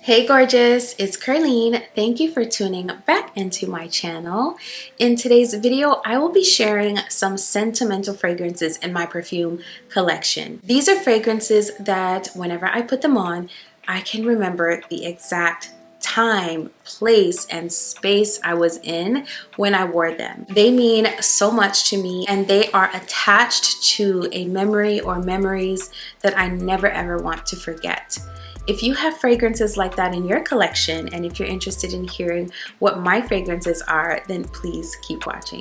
Hey gorgeous, it's Ker-leen. Thank you for tuning back into my channel. In today's video, I will be sharing some sentimental fragrances in my perfume collection. These are fragrances that whenever I put them on, I can remember the exact time, place, and space I was in when I wore them. They mean so much to me and they are attached to a memory or memories that I never ever want to forget. If you have fragrances like that in your collection, and if you're interested in hearing what my fragrances are, then please keep watching.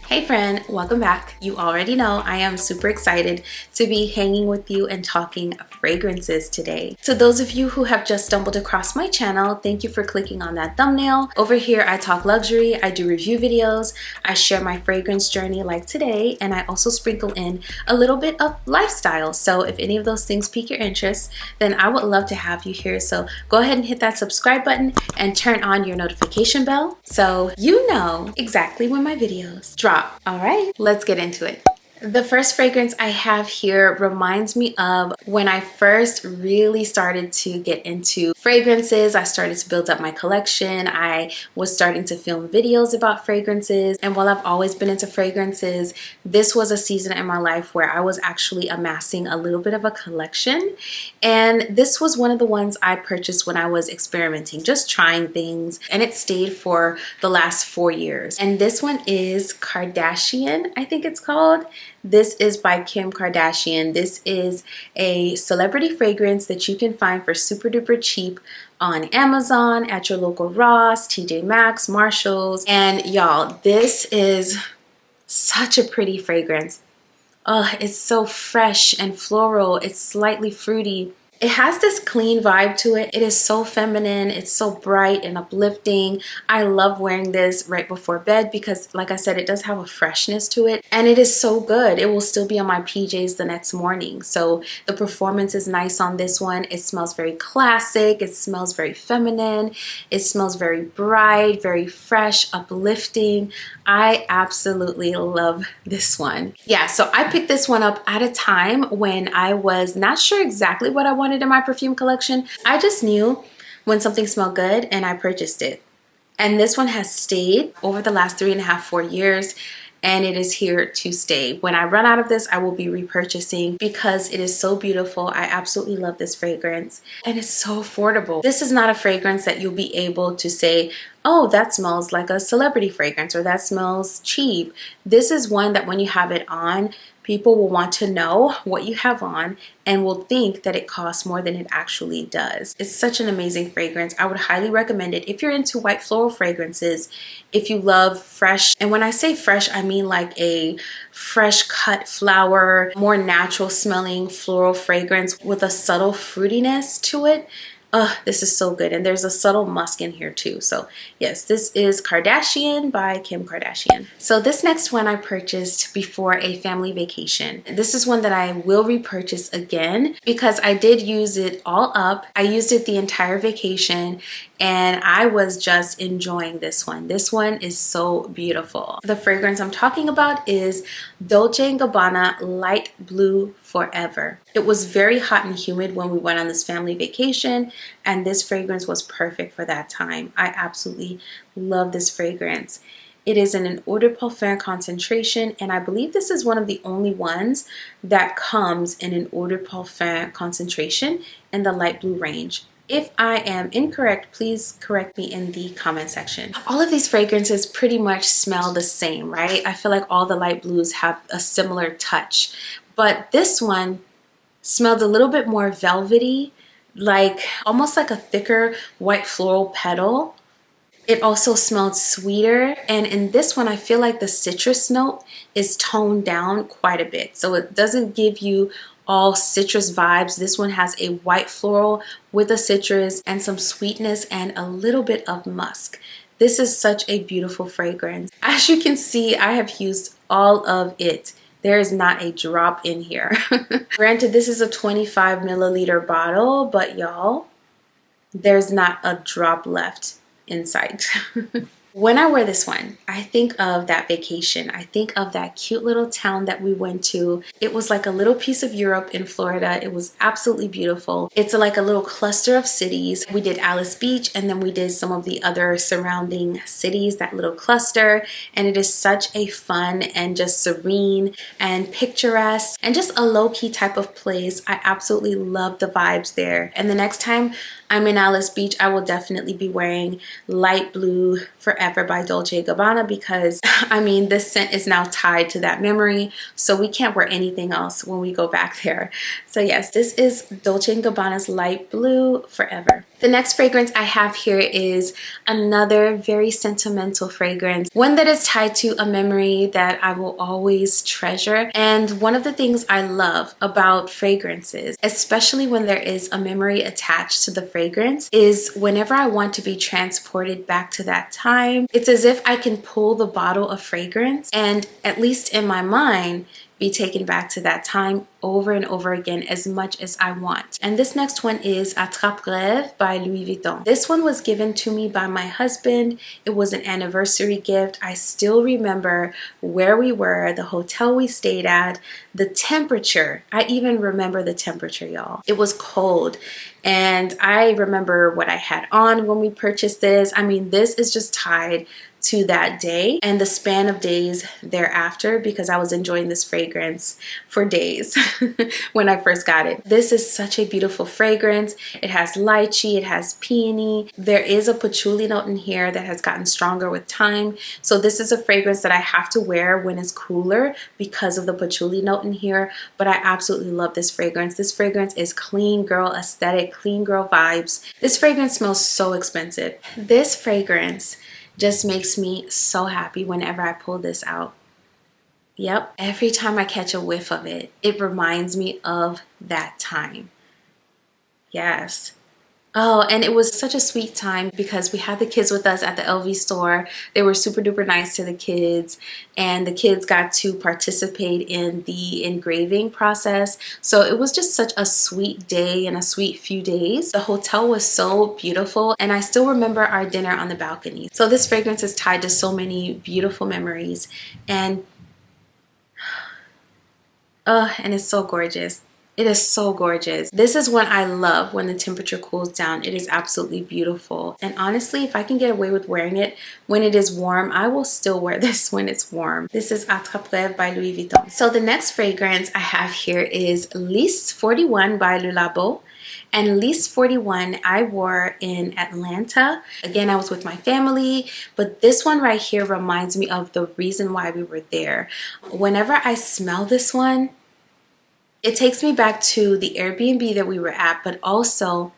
Hey friend, welcome back. You already know I am super excited to be hanging with you and talking fragrances today. To those of you who have just stumbled across my channel, thank you for clicking on that thumbnail. Over here, I talk luxury, I do review videos, I share my fragrance journey like today, and I also sprinkle in a little bit of lifestyle. So if any of those things pique your interest, then I would love to have you here. So go ahead and hit that subscribe button and turn on your notification bell so you know exactly when my videos drop. All right, let's get into it. The first fragrance I have here reminds me of when I first really started to get into fragrances. I started to build up my collection. I was starting to film videos about fragrances. And while I've always been into fragrances, this was a season in my life where I was actually amassing a little bit of a collection. And this was one of the ones I purchased when I was experimenting, just trying things. And it stayed for the last 4 years. And this one is Kardashian, I think it's called. This is by Kim Kardashian. This is a celebrity fragrance that you can find for super duper cheap on Amazon, at your local Ross, TJ Maxx, Marshalls. And y'all, this is such a pretty fragrance. Oh, it's so fresh and floral. It's slightly fruity. It has this clean vibe to it. It is so feminine. It's so bright and uplifting. I love wearing this right before bed because, like I said, it does have a freshness to it. And it is so good. It will still be on my PJs the next morning. So the performance is nice on this one. It smells very classic. It smells very feminine. It smells very bright, very fresh, uplifting. I absolutely love this one. Yeah, so I picked this one up at a time when I was not sure exactly what I wanted in my perfume collection. I just knew when something smelled good and I purchased it. And this one has stayed over the last 3.5, 4 years. And it is here to stay. When I run out of this, I will be repurchasing because it is so beautiful. I absolutely love this fragrance and it's so affordable. This is not a fragrance that you'll be able to say, oh, that smells like a celebrity fragrance or that smells cheap. This is one that when you have it on, people will want to know what you have on and will think that it costs more than it actually does. It's such an amazing fragrance. I would highly recommend it if you're into white floral fragrances, if you love fresh. And when I say fresh, I mean like a fresh cut flower, more natural smelling floral fragrance with a subtle fruitiness to it. This is so good. And there's a subtle musk in here too. So yes, this is Kardashian by Kim Kardashian. So this next one I purchased before a family vacation. This is one that I will repurchase again because I did use it all up. I used it the entire vacation and I was just enjoying this one. This one is so beautiful. The fragrance I'm talking about is Dolce & Gabbana Light Blue Forever. It was very hot and humid when we went on this family vacation, and this fragrance was perfect for that time. I absolutely love this fragrance. It is in an eau de parfum concentration, and I believe this is one of the only ones that comes in an eau de parfum concentration in the light blue range. If I am incorrect, please correct me in the comment section. All of these fragrances pretty much smell the same, right? I feel like all the light blues have a similar touch, but this one smelled a little bit more velvety, like almost like a thicker white floral petal. It also smelled sweeter, and in this one I feel like the citrus note is toned down quite a bit, so it doesn't give you all citrus vibes. This one has a white floral with a citrus and some sweetness and a little bit of musk. This is such a beautiful fragrance. As you can see, I have used all of it. There is not a drop in here. Granted, this is a 25 milliliter bottle, but y'all, there's not a drop left in sight. When I wear this one, I think of that vacation. I think of that cute little town that we went to. It was like a little piece of Europe in Florida. It was absolutely beautiful. It's like a little cluster of cities. We did Alice Beach and then we did some of the other surrounding cities, that little cluster. And it is such a fun and just serene and picturesque and just a low-key type of place. I absolutely love the vibes there. And the next time I'm in Alice Beach, I will definitely be wearing Light Blue Forever by Dolce & Gabbana because, I mean, this scent is now tied to that memory, so we can't wear anything else when we go back there. So yes, this is Dolce & Gabbana's Light Blue Forever. The next fragrance I have here is another very sentimental fragrance, one that is tied to a memory that I will always treasure. And one of the things I love about fragrances, especially when there is a memory attached to the fragrance, is whenever I want to be transported back to that time, it's as if I can pull the bottle of fragrance and, at least in my mind, be taken back to that time over and over again as much as I want. And this next one is Atra by Louis Vuitton. This one was given to me by my husband. It was an anniversary gift. I still remember where we were, the hotel we stayed at, the temperature. I even remember the temperature, y'all. It was cold. And I remember what I had on when we purchased this. I mean, this is just tied to that day and the span of days thereafter because I was enjoying this fragrance for days when I first got it. This is such a beautiful fragrance. It has lychee, it has peony. There is a patchouli note in here that has gotten stronger with time. So this is a fragrance that I have to wear when it's cooler because of the patchouli note in here. But I absolutely love this fragrance. This fragrance is clean girl aesthetic, clean girl vibes. This fragrance smells so expensive. This fragrance just makes me so happy whenever I pull this out. Yep, every time I catch a whiff of it, it reminds me of that time. Yes. Oh, and it was such a sweet time because we had the kids with us at the LV store. They were super duper nice to the kids, and the kids got to participate in the engraving process. So it was just such a sweet day and a sweet few days. The hotel was so beautiful, and I still remember our dinner on the balcony. So this fragrance is tied to so many beautiful memories, and it's so gorgeous. It is so gorgeous. This is one I love when the temperature cools down. It is absolutely beautiful. And honestly, if I can get away with wearing it when it is warm, I will still wear this when it's warm. This is Atra by Louis Vuitton. So the next fragrance I have here is Lys 41 by LUL Lao. And Lys 41 I wore in Atlanta. Again, I was with my family, but this one right here reminds me of the reason why we were there. Whenever I smell this one, it takes me back to the Airbnb that we were at, but also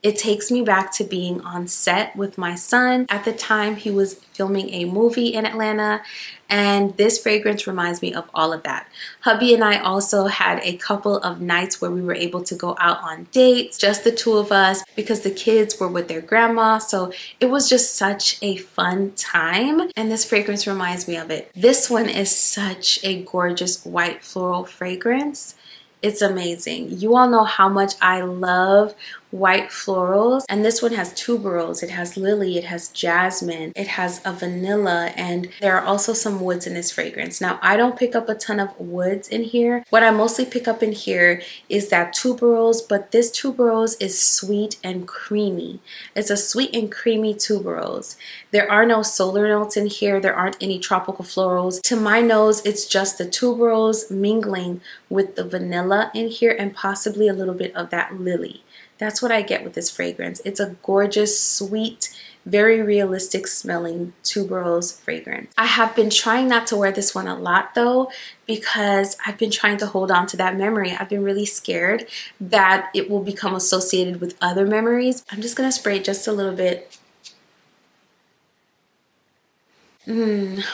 it takes me back to being on set with my son. At the time, he was filming a movie in Atlanta, and this fragrance reminds me of all of that. Hubby and I also had a couple of nights where we were able to go out on dates, just the two of us, because the kids were with their grandma. So it was just such a fun time, and this fragrance reminds me of it. This one is such a gorgeous white floral fragrance. It's amazing. You all know how much I love white florals, and this one has tuberose, it has lily, it has jasmine, it has a vanilla, and there are also some woods in this fragrance. Now, I don't pick up a ton of woods in here. What I mostly pick up in here is that tuberose, but this tuberose is sweet and creamy. It's a sweet and creamy tuberose. There are no solar notes in here. There aren't any tropical florals. To my nose, it's just the tuberose mingling with the vanilla in here and possibly a little bit of that lily. That's what I get with this fragrance. It's a gorgeous, sweet, very realistic smelling tuberose fragrance. I have been trying not to wear this one a lot though, because I've been trying to hold on to that memory. I've been really scared that it will become associated with other memories. I'm just gonna spray just a little bit.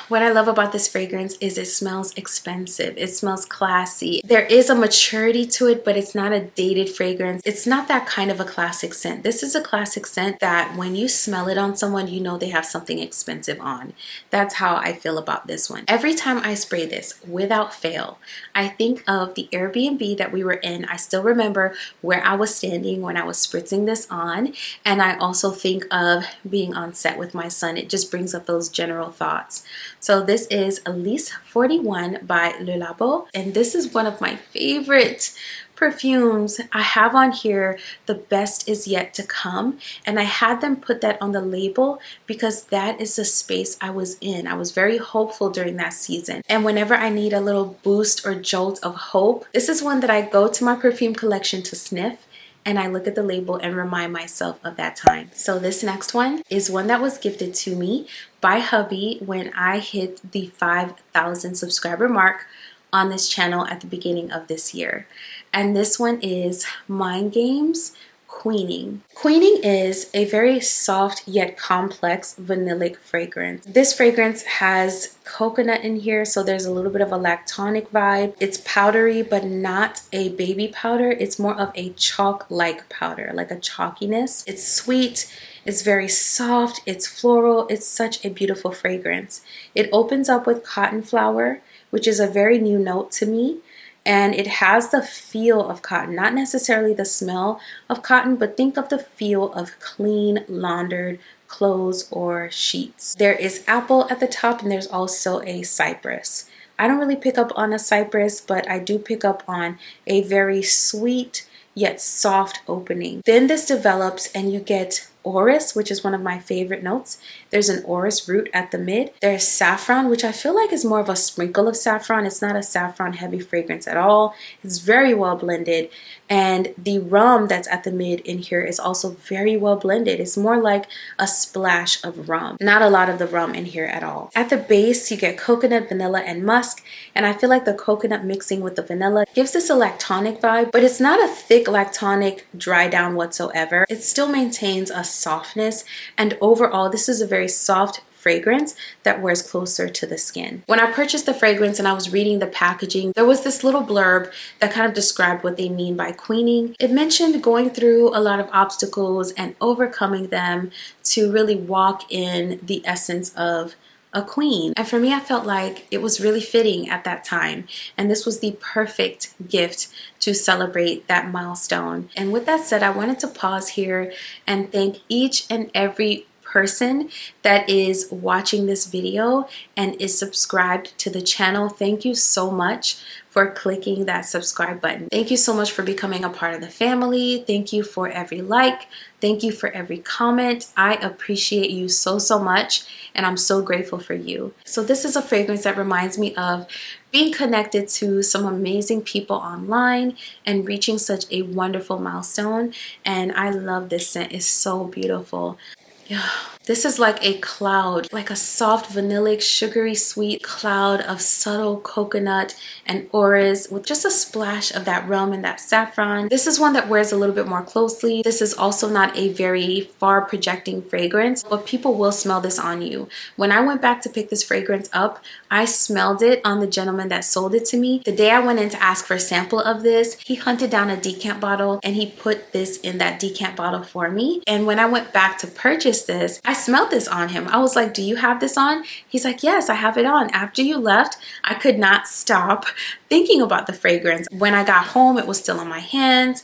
What I love about this fragrance is it smells expensive. It smells classy. There is a maturity to it, but it's not a dated fragrance. It's not that kind of a classic scent. This is a classic scent that when you smell it on someone, you know they have something expensive on. That's how I feel about this one. Every time I spray this, without fail, I think of the Airbnb that we were in. I still remember where I was standing when I was spritzing this on. And I also think of being on set with my son. It just brings up those general thoughts. So this is Elise 41 by LUL Lao, and this is one of my favorite perfumes. I have on here The Best Is Yet to Come, and I had them put that on the label because that is the space I was in. I was very hopeful during that season, and whenever I need a little boost or jolt of hope, this is one that I go to my perfume collection to sniff, and I look at the label and remind myself of that time. So this next one is one that was gifted to me by hubby when I hit the 5,000 subscriber mark on this channel at the beginning of this year. And this one is Mind Games Queening. Queening is a very soft yet complex vanillic fragrance. This fragrance has coconut in here, so there's a little bit of a lactonic vibe. It's powdery, but not a baby powder. It's more of a chalk-like powder, like a chalkiness. It's sweet, it's very soft, it's floral. It's such a beautiful fragrance. It opens up with cotton flower, which is a very new note to me. And it has the feel of cotton, not necessarily the smell of cotton, but think of the feel of clean, laundered clothes or sheets. There is apple at the top, and there's also a cypress. I don't really pick up on a cypress, but I do pick up on a very sweet yet soft opening. Then this develops and you get orris, which is one of my favorite notes. There's an orris root at the mid. There's saffron, which I feel like is more of a sprinkle of saffron. It's not a saffron heavy fragrance at all. It's very well blended. And the rum that's at the mid in here is also very well blended. It's more like a splash of rum. Not a lot of the rum in here at all. At the base, you get coconut, vanilla, and musk. And I feel like the coconut mixing with the vanilla gives this a lactonic vibe, but it's not a thick lactonic dry down whatsoever. It still maintains a softness, and overall this is a very soft fragrance that wears closer to the skin. When I purchased the fragrance and I was reading the packaging, there was this little blurb that kind of described what they mean by queening. It mentioned going through a lot of obstacles and overcoming them to really walk in the essence of a queen. And for me, I felt like it was really fitting at that time. And this was the perfect gift to celebrate that milestone. And with that said, I wanted to pause here and thank each and every person that is watching this video and is subscribed to the channel. Thank you so much for clicking that subscribe button. Thank you so much for becoming a part of the family. Thank you for every like. Thank you for every comment. I appreciate you so, so much, and I'm so grateful for you. So this is a fragrance that reminds me of being connected to some amazing people online and reaching such a wonderful milestone. And I love this scent. It's so beautiful. Yeah, this is like a cloud, like a soft vanillic, sugary, sweet cloud of subtle coconut and orris with just a splash of that rum and that saffron. This is one that wears a little bit more closely. This is also not a very far projecting fragrance, but people will smell this on you. When I went back to pick this fragrance up, I smelled it on the gentleman that sold it to me. The day I went in to ask for a sample of this, he hunted down a decant bottle and he put this in that decant bottle for me. And when I went back to purchase this, I smelled this on him. I was like, do you have this on? He's like, yes, I have it on. After you left, I could not stop thinking about the fragrance. When I got home, it was still on my hands.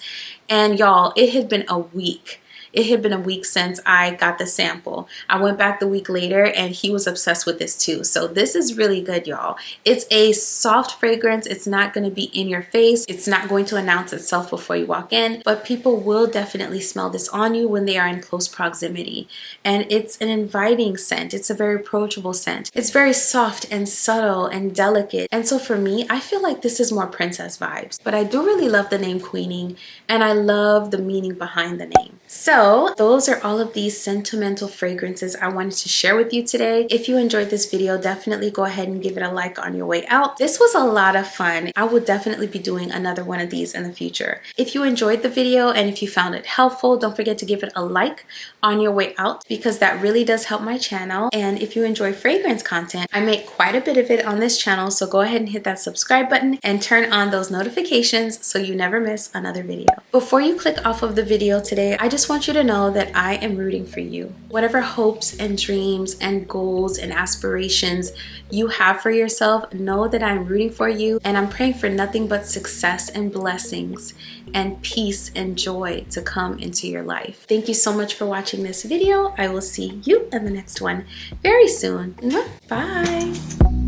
And y'all, it had been a week. It had been a week since I got the sample. I went back the week later and he was obsessed with this too. So this is really good, y'all. It's a soft fragrance. It's not going to be in your face. It's not going to announce itself before you walk in, but people will definitely smell this on you when they are in close proximity. And it's an inviting scent. It's a very approachable scent. It's very soft and subtle and delicate. And so for me, I feel like this is more princess vibes, but I do really love the name Queening and I love the meaning behind the name. So So those are all of these sentimental fragrances I wanted to share with you today. If you enjoyed this video, definitely go ahead and give it a like on your way out. This was a lot of fun. I will definitely be doing another one of these in the future. If you enjoyed the video and if you found it helpful, don't forget to give it a like on your way out because that really does help my channel. And if you enjoy fragrance content, I make quite a bit of it on this channel, so go ahead and hit that subscribe button and turn on those notifications so you never miss another video. Before you click off of the video today, I just want you to know that I am rooting for you. Whatever hopes and dreams and goals and aspirations you have for yourself, know that I'm rooting for you and I'm praying for nothing but success and blessings and peace and joy to come into your life. Thank you so much for watching this video. I will see you in the next one very soon. Bye.